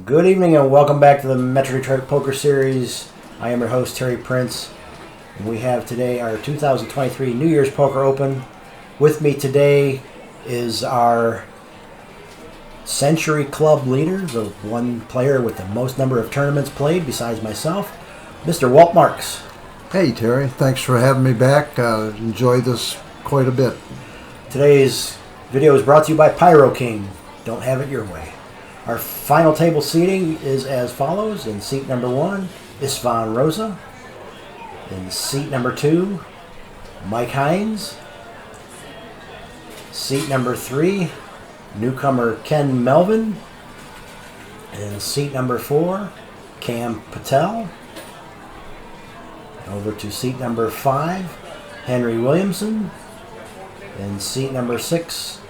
Good evening and welcome back to the Metro Detroit Poker Series. I am your host, Terry Prince, and we have today our 2023 New Year's Poker Open. With me today is our Century Club leader, the one player with the most number of tournaments played besides myself, Mr. Walt Marks. Hey Terry, thanks for having me back. Enjoyed this quite a bit. Today's video is brought to you by Pyro King. Don't have it your way. Our final table seating is as follows. In seat number 1, Istvan Rosa. In seat number 2, Mike Hines. Seat number 3, newcomer Ken Melvin. In seat number 4, Cam Patel. Over to seat number 5, Henry Williamson. In seat number 6,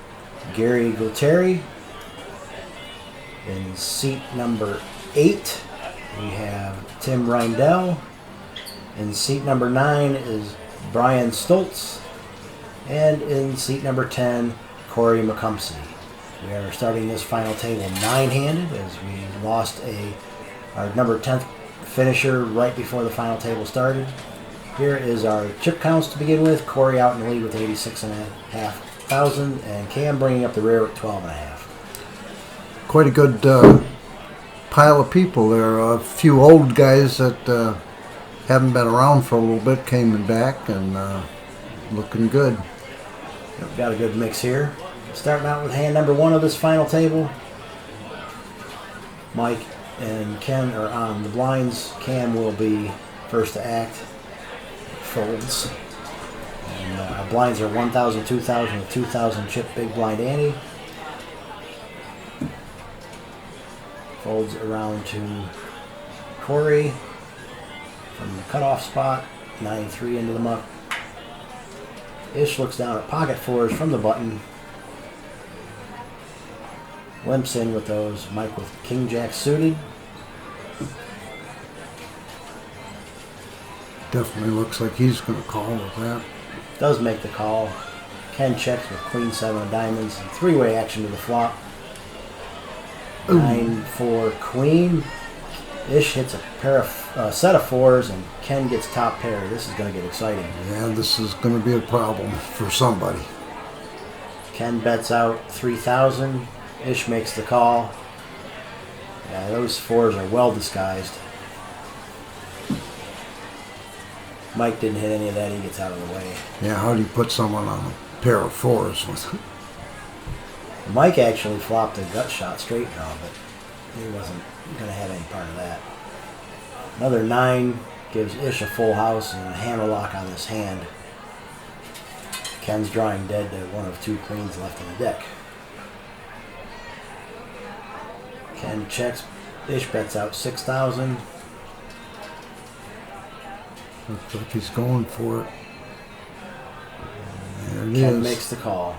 Gary Gualtieri. In seat number 8, we have Tim Reindell. In seat number 9 is Brian Stoltz. And in seat number 10, Corey McCumsey. We are starting this final table 9-handed as we lost our number 10th finisher right before the final table started. Here is our chip counts to begin with. Corey out in the lead with 86,500 and Cam bringing up the rear at 12.5. Quite a good pile of people there. A few old guys that haven't been around for a little bit came back and looking good. We've got a good mix here. Starting out with hand number 1 of this final table. Mike and Ken are on the blinds. Cam will be first to act. Folds. And our blinds are 1,000, 2,000, with 2,000 chip big blind ante. Folds around to Corey from the cutoff spot, 93 into the muck. Ish looks down at pocket fours from the button. Limps in with those. Mike with king jack suited. Definitely looks like he's going to call with that. Does make the call. Ken checks with queen 7 of diamonds. And three-way action to the flop. 9-4 queen. Ish hits a set of fours and Ken gets top pair. This is going to get exciting. Yeah, this is going to be a problem for somebody. Ken bets out 3,000. Ish makes the call. Yeah, those fours are well disguised. Mike didn't hit any of that. He gets out of the way. Yeah, how do you put someone on a pair of fours? Mike actually flopped a gut shot straight draw, but he wasn't going to have any part of that. Another 9 gives Ish a full house and a hammer lock on this hand. Ken's drawing dead to one of 2 queens left in the deck. Ken checks. Ish bets out 6,000. Looks like he's going for it. There it Ken is. makes the call.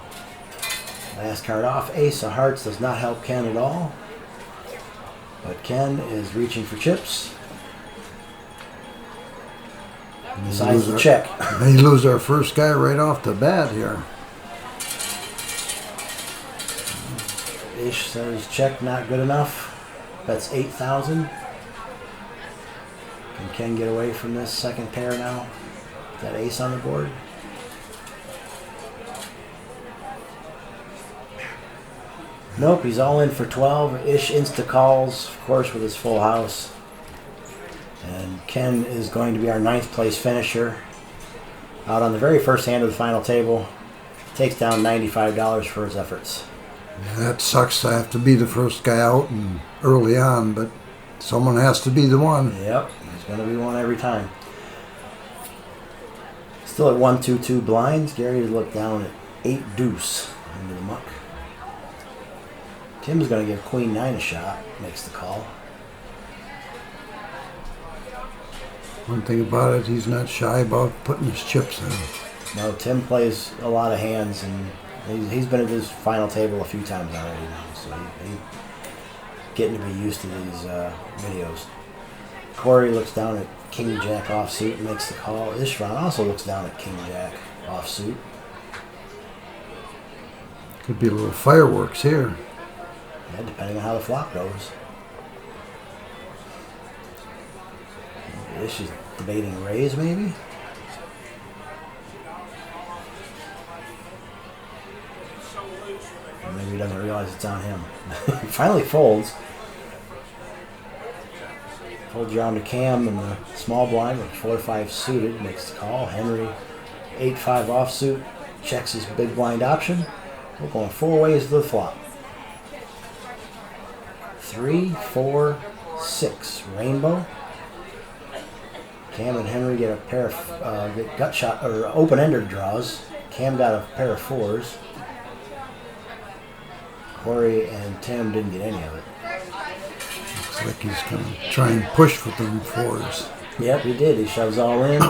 Last card off, Ace of Hearts does not help Ken at all. But Ken is reaching for chips. Decides to check. They lose our first guy right off the bat here. Ish says check, not good enough. That's 8,000. Can Ken get away from this second pair now? Is that ace on the board? Nope, he's all in for 12. Ish insta calls, of course, with his full house. And Ken is going to be our 9th place finisher. Out on the very first hand of the final table. Takes down $95 for his efforts. Yeah, that sucks to have to be the first guy out and early on, but someone has to be the one. Yep, there's going to be one every time. Still at 1-2-2 blinds. Gary looked down at 8 deuce into the muck. Tim's going to give queen 9 a shot. Makes the call. One thing about it, he's not shy about putting his chips in. No, Tim plays a lot of hands, and he's been at this final table a few times already now, so he's getting to be used to these videos. Corey looks down at king jack offsuit and makes the call. Istvan also looks down at king jack offsuit. Could be a little fireworks here. Yeah, depending on how the flop goes. This is debating raise, maybe? Or maybe he doesn't realize it's on him. He finally folds. Folds around to Cam in the small blind with 4-5 suited. Makes the call. Henry 8-5 offsuit. Checks his big blind option. We're going 4 ways to the flop. 3, 4, 6. Rainbow. Cam and Henry get a pair of get gut shot or open ender draws. Cam got a pair of 4s. Corey and Tim didn't get any of it. Looks like he's going to try and push for them 4s. Yep, he did. He shoves all in.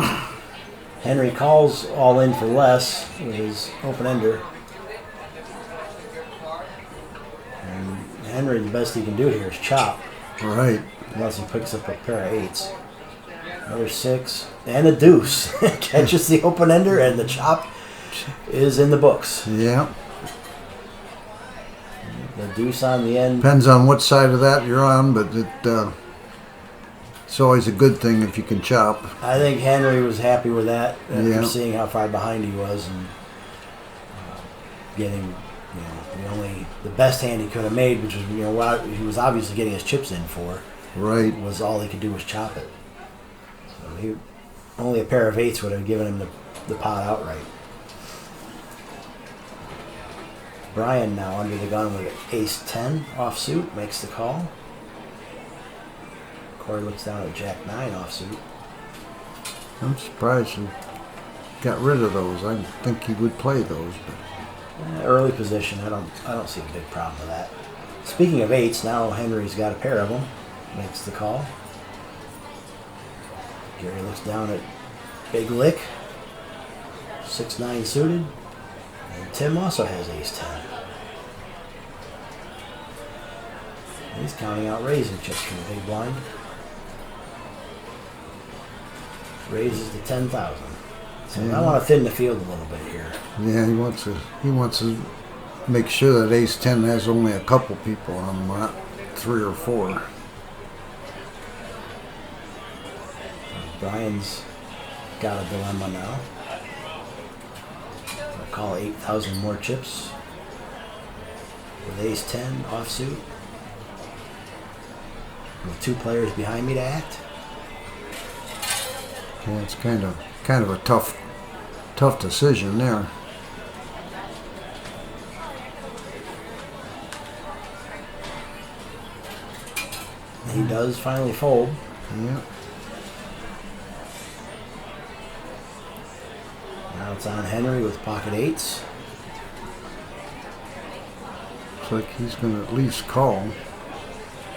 Henry calls all in for less with his open ender. And Henry, the best he can do here is chop. Right. Unless he picks up a pair of 8s. Another 6. And a deuce. Catches the open ender and the chop is in the books. Yeah. The deuce on the end. Depends on what side of that you're on, but it's always a good thing if you can chop. I think Henry was happy with that after Yeah. seeing how far behind he was and getting, the best hand he could have made, which was, what he was obviously getting his chips in for, Right. was all he could do was chop it. So only a pair of 8s would have given him the pot outright. Brian now under the gun with ace-10 offsuit, makes the call. Corey looks down at jack-9 offsuit. I'm surprised he got rid of those. I think he would play those, but Early position, I don't see a big problem with that. Speaking of 8s, now Henry's got a pair of them, makes the call. Gary looks down at big lick, 6-9 suited, and Tim also has ace-10. He's counting out raising chips from the big blind. Raises to 10,000. So I want to thin the field a little bit here. yeah, he wants to make sure that ace-10 has only a couple people on him, not 3 or 4. Brian's got a dilemma now. I'll call 8,000 more chips with ace-10 offsuit. With 2 players behind me to act. Yeah, it's kind of a tough decision there. He does finally fold. Yeah. Now it's on Henry with pocket 8s. Looks like he's going to at least call.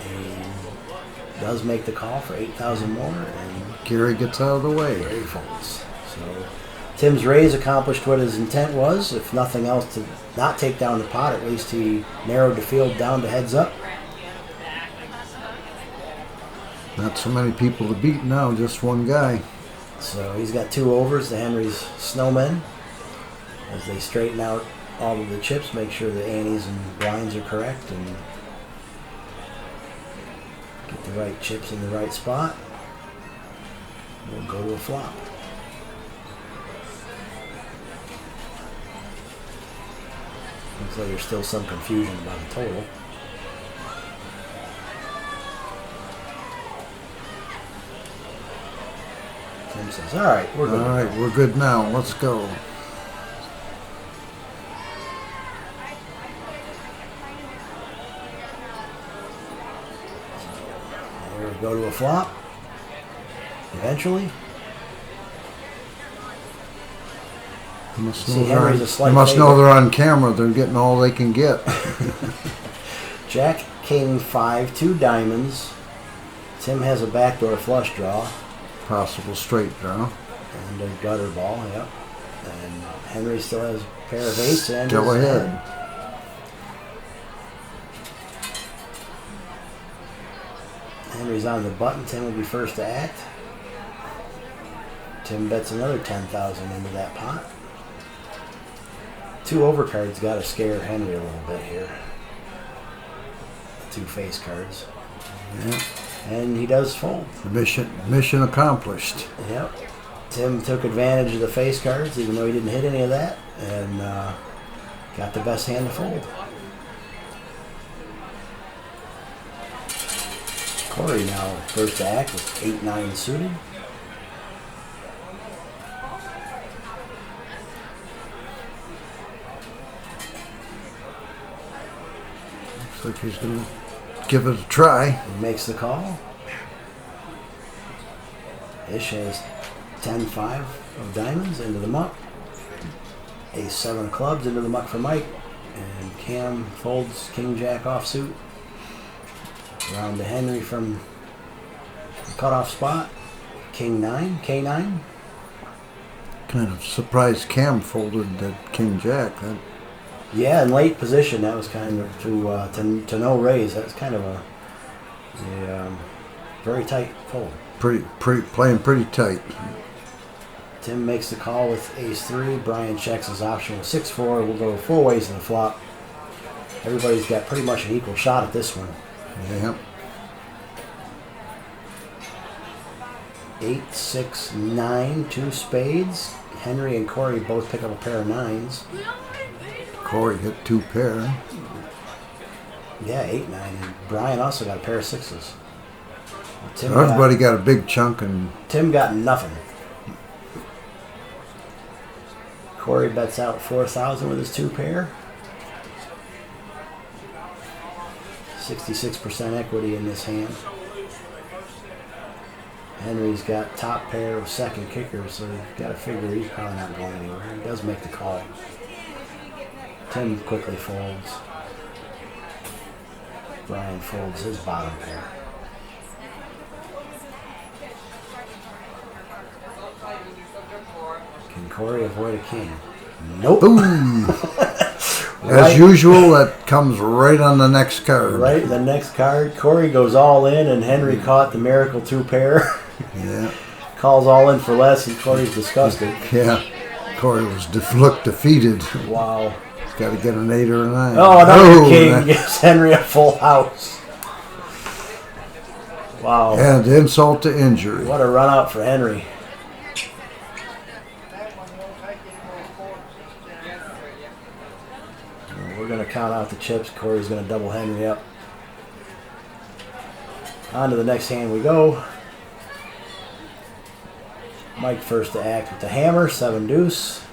He does make the call for 8,000 more, and Gary gets out of the way. Gary folds. So Tim's raise accomplished what his intent was. If nothing else, to not take down the pot, at least he narrowed the field down to heads up. Not so many people to beat now, just one guy. So he's got 2 overs to Henry's snowmen as they straighten out all of the chips, make sure the antes and blinds are correct, and get the right chips in the right spot. We'll go to a flop. Looks like there's still some confusion about the total. Tim says, all right, we're good. All right, we're good now. Let's go. We'll go to a flop. Eventually. They must See, know, Henry's a slight they must know favorite. they're on camera. They're getting all they can get. Jack, King, 5, 2 diamonds. Tim has a backdoor flush draw Possible straight draw. and a gutter ball, yep. And Henry still has a pair of 8s and Go his ahead. hand. Henry's on the button. Tim will be first to act. Tim bets another 10,000 into that pot. 2 overcards got to scare Henry a little bit here. 2 face cards. Yeah. And he does fold. Mission accomplished. Yep. Tim took advantage of the face cards, even though he didn't hit any of that, and got the best hand to fold. Corey now first to act with 8-9 suited. Looks like he's going to give it a try. He makes the call. Ish has 10-5 of diamonds into the muck. Ace-7 of clubs into the muck for Mike. And Cam folds King-Jack offsuit. Round to Henry from the cutoff spot. King-9, K9. Kind of surprised Cam folded that King-Jack. Yeah, in late position, that was kind of to no raise. That was kind of a very tight fold. Playing pretty tight. Tim makes the call with ace-3. Brian checks his option with 6-4. We'll go 4 ways in the flop. Everybody's got pretty much an equal shot at this one. Yeah. 8, 6, 9, 2 spades. Henry and Corey both pick up a pair of 9s. Corey hit 2 pair. Yeah, 8, 9. And Brian also got a pair of 6s. Everybody got a big chunk, and Tim got nothing. Corey bets out 4,000 with his 2 pair. 66% equity in this hand. Henry's got top pair of second kickers, so you've got to figure he's probably not going anywhere. He does make the call. Tim quickly folds. Brian folds his bottom pair. Can Corey avoid a king? Nope. boom! As usual, that comes right on the next card. Right, the next card. Corey goes all in, and Henry caught the miracle 2 pair. Yeah. Calls all in for less, and Corey's disgusted. Yeah. Corey looked defeated. Wow. He's got to get an 8 or a 9. Oh, another king gives Henry a full house. Wow. And insult to injury. What a run out for Henry. We're going to count out the chips. Corey's going to double Henry up. On to the next hand we go. Mike first to act with the hammer, 7 deuce.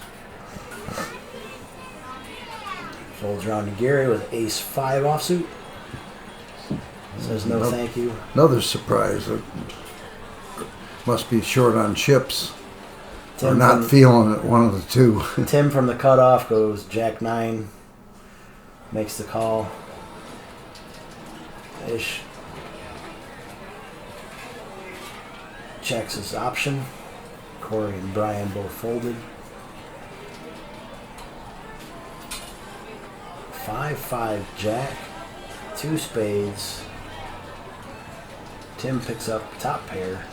Folds around to Gary with ace-5 offsuit. Says no thank you. Another surprise. Must be short on chips. Or not feeling it, one of the two. Tim from the cutoff goes jack-9. Makes the call. Ish checks his option. Corey and Brian both folded. 5-5 jack. 2 spades. Tim picks up top pair.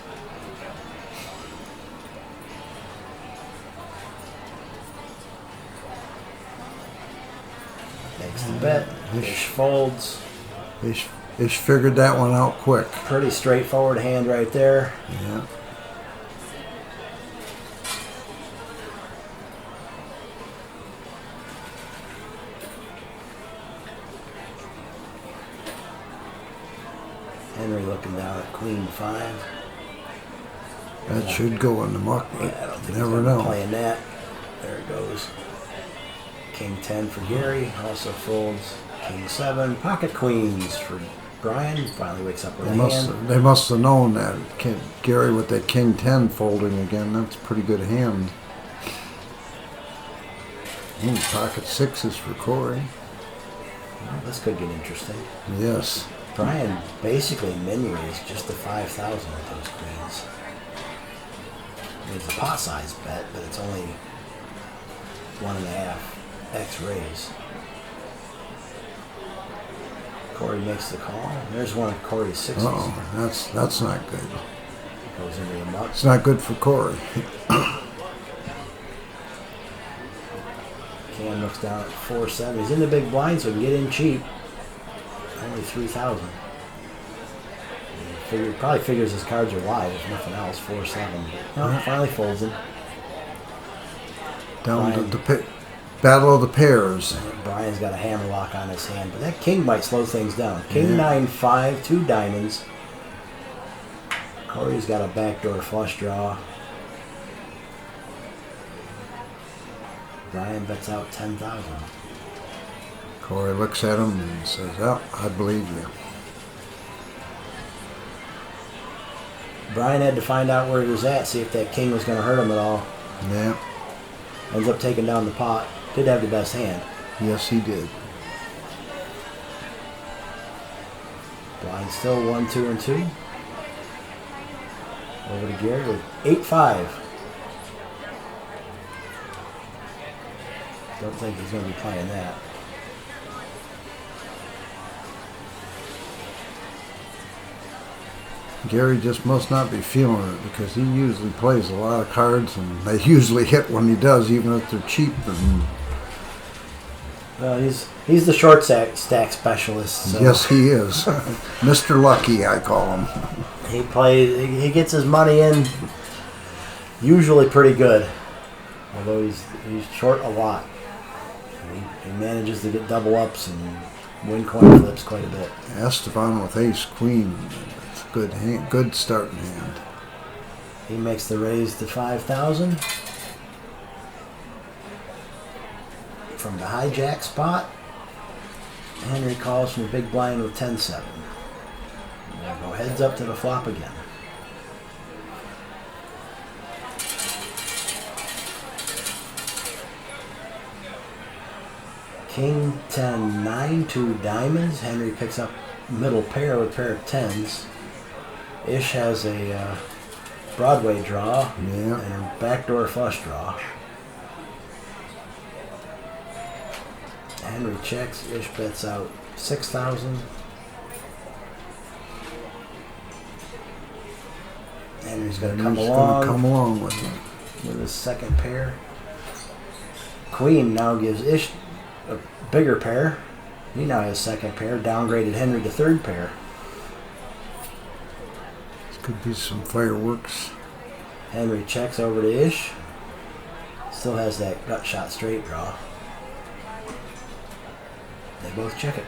Makes the bet. Ish folds. Ish figured that one out quick. Pretty straightforward hand right there. Yeah. Henry looking down at queen 5. That should go in the muck, but Yeah, I don't think never he's know. playing that. There it goes. King 10 for Gary. Also folds king 7. Pocket queens for Brian. Finally wakes up with a hand. They must have known that. Gary with that king 10 folding again. That's a pretty good hand. Ooh, pocket 6s for Corey. Well, this could get interesting. Yes. Brian basically min-raised just the 5,000 with those queens. I mean, it's a pot size bet, but it's only 1.5 X raise. Corey makes the call. There's one of Corey's 6s. Oh, that's not good. Goes into the muck. It's not good for Corey. Cam looks down at 4-7. He's in the big blind, so he can get in cheap. Only 3,000. Probably figures his cards are live, if nothing else. 4-7. No, finally folds them. Down Brian. to the battle of the pairs. Brian's got a hammerlock on his hand, but that king might slow things down. King 9-5, 2 diamonds. Corey's got a backdoor flush draw. Brian bets out 10,000. Corey looks at him and says, "Oh, I believe you." Brian had to find out where he was at, see if that king was going to hurt him at all. Yeah. Ends up taking down the pot. Did have the best hand. Yes, he did. Blind still 1, 2, and 2. Over to Gary with 8-5. Don't think he's going to be playing that. Gary just must not be feeling it because he usually plays a lot of cards and they usually hit when he does, even if they're cheap. And Well, he's the short stack specialist. So yes, he is. Mr. Lucky, I call him. He gets his money in usually pretty good, although he's short a lot. He manages to get double ups and win coin flips quite a bit. Esteban with ace queen. It's a good hand, good starting hand. He makes the raise to 5,000 from the hijack spot. Henry calls from the big blind with 10-7. We'll go heads up to the flop again. King 10-9, 2 diamonds. Henry picks up middle pair with pair of tens. Ish has a Broadway draw and a backdoor flush draw. Henry checks. Ish bets out 6,000. Henry's going to come along with him with his second pair. Queen now gives Ish a bigger pair. He now has second pair. Downgraded Henry to third pair. This could be some fireworks. Henry checks over to Ish. Still has that gut shot straight draw. They both check it.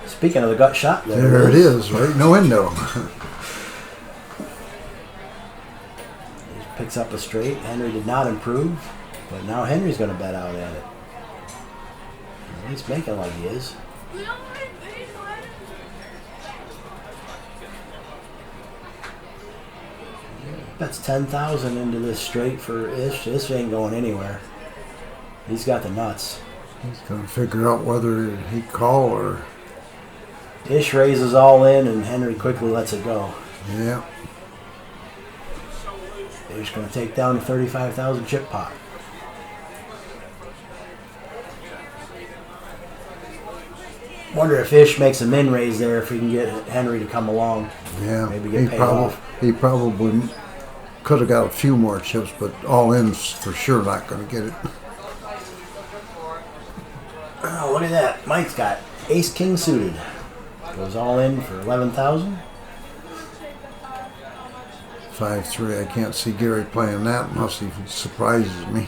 Speaking of the gut shot, there it is, right in the window. He picks up a straight. Henry did not improve, but now Henry's going to bet out at it. He's making like he is. Bets 10,000 into this straight for Ish. This ain't going anywhere. He's got the nuts. He's going to figure out whether he call or... Ish raises all in, and Henry quickly lets it go. Yeah. Ish going to take down the 35,000 chip pot. Wonder if Ish makes a min raise there, if he can get Henry to come along. Yeah. Maybe get paid off. He probably could have got a few more chips, but all in's for sure not going to get it. Oh, look at that. Mike's got ace king suited. Goes all in for 11,000. 5-3. I can't see Gary playing that unless he surprises me.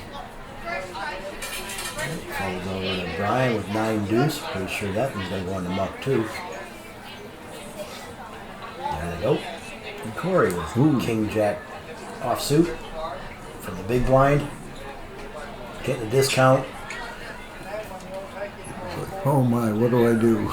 Folds over to Brian with 9 deuce. Pretty sure that one's going to go in the muck too. There they go. And Corey with king jack offsuit from the big blind. Getting a discount. Oh my, what do I do?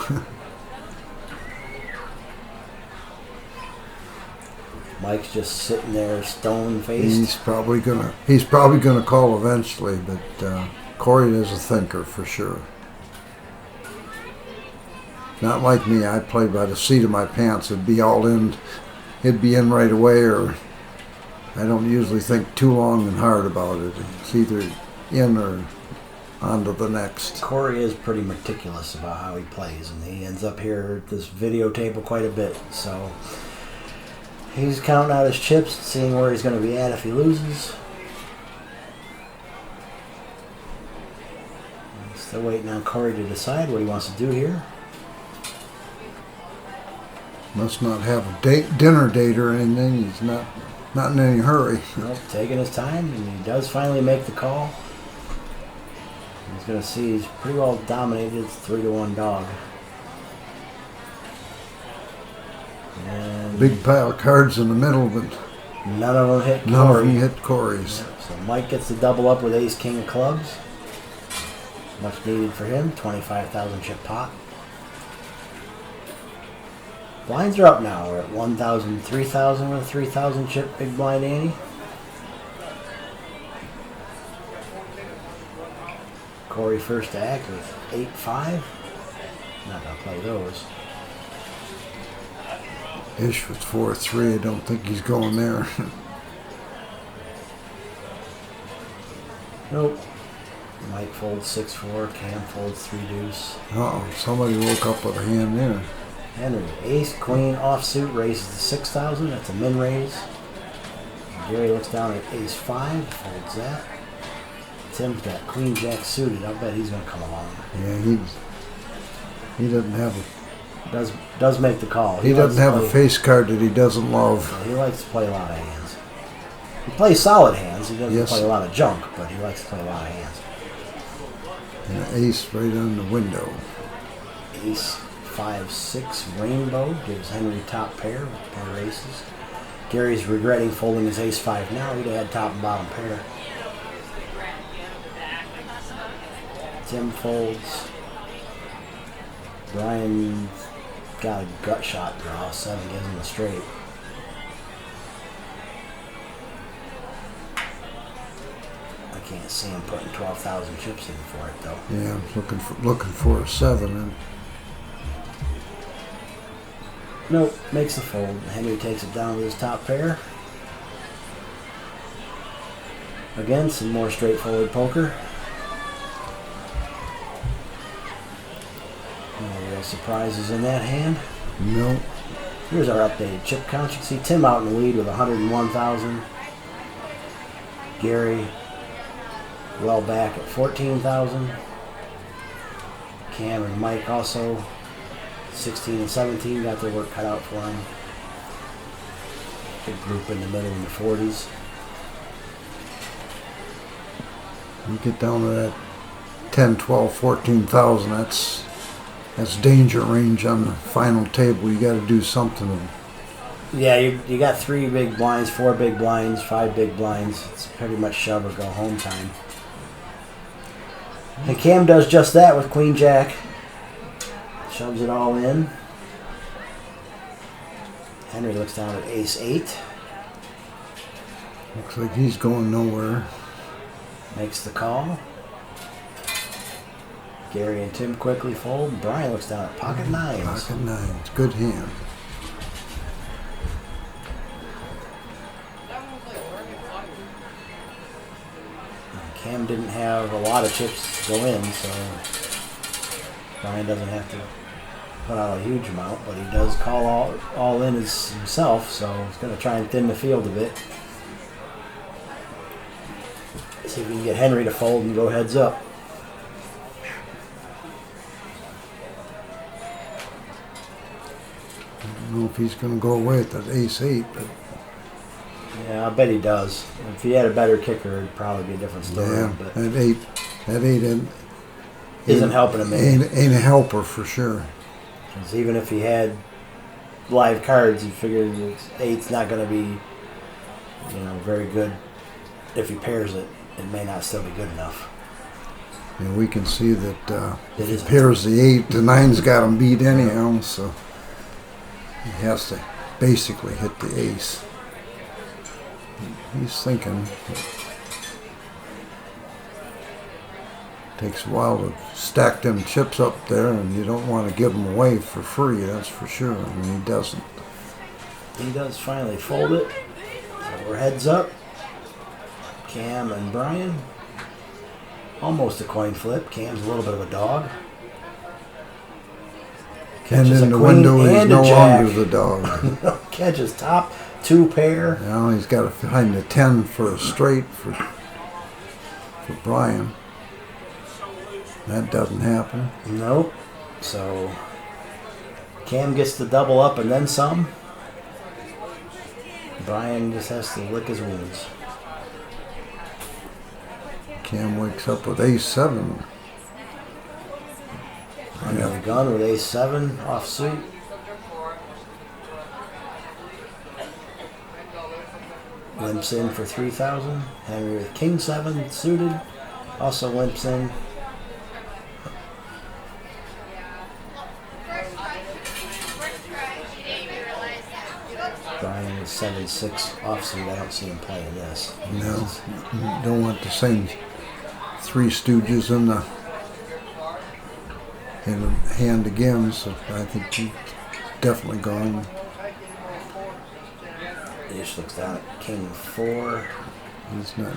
Mike's just sitting there stone-faced. He's probably gonna call eventually, but Corey is a thinker for sure. Not like me. I play by the seat of my pants. It'd be all in. It'd be in right away, or I don't usually think too long and hard about it. It's either in or on to the next. Corey is pretty meticulous about how he plays, and he ends up here at this video table quite a bit. So he's counting out his chips, seeing where he's going to be at if he loses. Still waiting on Corey to decide what he wants to do here. Must not have a dinner date or anything. He's not in any hurry. Nope, taking his time, and he does finally make the call. He's going to see he's pretty well dominated. It's 3-1 dog. And Big pile of cards in the middle, but none of them hit none of Corey. them hit Corey's. So Mike gets the double up with ace king of clubs. Much needed for him. 25,000 chip pot. Blinds are up now. We're at 1,000, 3,000 with a 3,000 chip big blind ante. Corey first to act with 8-5. Not gonna play those. Ish was 4-3. I don't think he's going there. Nope. Mike folds 6-4. Cam folds 3 deuce. Oh, somebody woke up with a hand there. Henry, ace, queen, offsuit, raises to 6,000. That's a min raise. Gary looks down at ace 5, folds that. Tim's got queen jack suited. I'll bet he's going to come along. Yeah, he doesn't have Does make the call. he doesn't have a face card that he doesn't love. He likes to play a lot of hands. He plays solid hands. He doesn't Yes. play a lot of junk, but he likes to play a lot of hands. And an ace right on the window. Ace 5-6 rainbow gives Henry top pair with pair aces. Gary's regretting folding his ace 5 now. He'd have had top and bottom pair. Tim folds. Brian got a gut shot draw. 7 gives him a straight. I can't see him putting 12,000 chips in for it though. Yeah, I'm looking for a 7. And Nope, makes the fold. Henry takes it down with his top pair. Again, some more straightforward poker. No real surprises in that hand. no, Here's our updated chip count. You can see Tim out in the lead with 101,000. Gary well back at 14,000. Cam and Mike also 16 and 17 got their work cut out for them. Big group in the middle in the 40s. you get down to that 10, 12, 14,000. That's danger range on the final table. You got to do something. Yeah, you got 3 big blinds, 4 big blinds, 5 big blinds. It's pretty much shove or go home time. And Cam does just that with Queen Jack. Shoves it all in. Henry looks down at ace 8. Looks like he's going nowhere. Makes the call. Gary and Tim quickly fold. Brian looks down at pocket 9s. Pocket 9s, good hand. Cam didn't have a lot of chips to go in, so Brian doesn't have to put out a huge amount, but he does call all in himself, so he's going to try and thin the field a bit. See if we can get Henry to fold and go heads up. I don't know if he's going to go away with that ace 8, but Yeah, I bet he does. If he had a better kicker, it'd probably be a different story. yeah, But that 8 isn't helping him any. ain't a helper for sure. 'Cause even if he had live cards, you figure that 8's not going to be, very good. If he pairs it, it may not still be good enough. And we can see that It if he isn't. pairs the 8, the 9's got him beat anyhow, so he has to basically hit the ace. He's thinking. Takes a while to stack them chips up there, and you don't want to give them away for free, that's for sure, and he doesn't. He does finally fold it. So we're heads up. Cam and Brian. Almost a coin flip. Cam's a little bit of a dog. And Catches in a the queen window, he's and a no jack. longer the dog. Catches top 2 pair. Now he's got to find a 10 for a straight for Brian. That doesn't happen. Nope. So Cam gets the double up and then some. Brian just has to lick his wounds. Cam wakes up with ace-7. Under the gun with ace-7 off suit. Limps in for 3,000. Henry with king-7 suited. Also limps in. Brian with 7-6 offsuit. I don't see him playing this. No, don't want the same Three Stooges in the hand again, so I think he's definitely gone. He just looks down at king 4. He's not.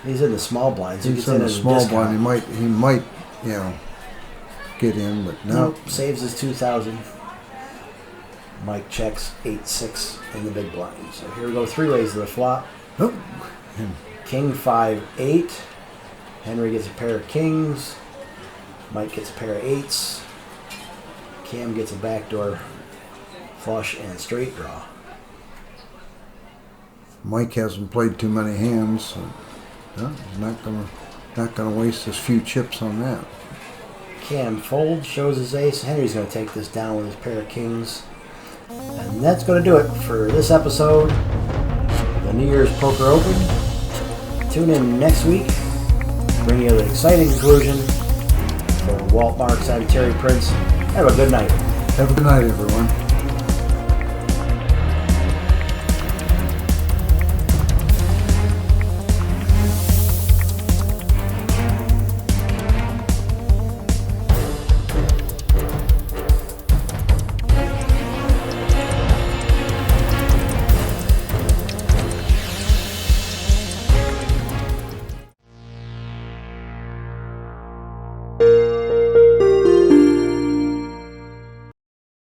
He's in the small blinds. He's in the small blind. He might, get in, but no. Nope. Saves his 2,000. Mike checks 8-6 in the big blind. So here we go, three ways to the flop. Oh. King 5-8. Henry gets a pair of kings. Mike gets a pair of 8s. Cam gets a backdoor flush and straight draw. Mike hasn't played too many hands, so he's not gonna waste his few chips on that. Cam folds, shows his ace. Henry's gonna take this down with his pair of kings. And that's going to do it for this episode of the New Year's Poker Open. Tune in next week. Bring you the exciting conclusion. For Walt Marks, I'm Terry Prince. Have a good night. Have a good night, everyone.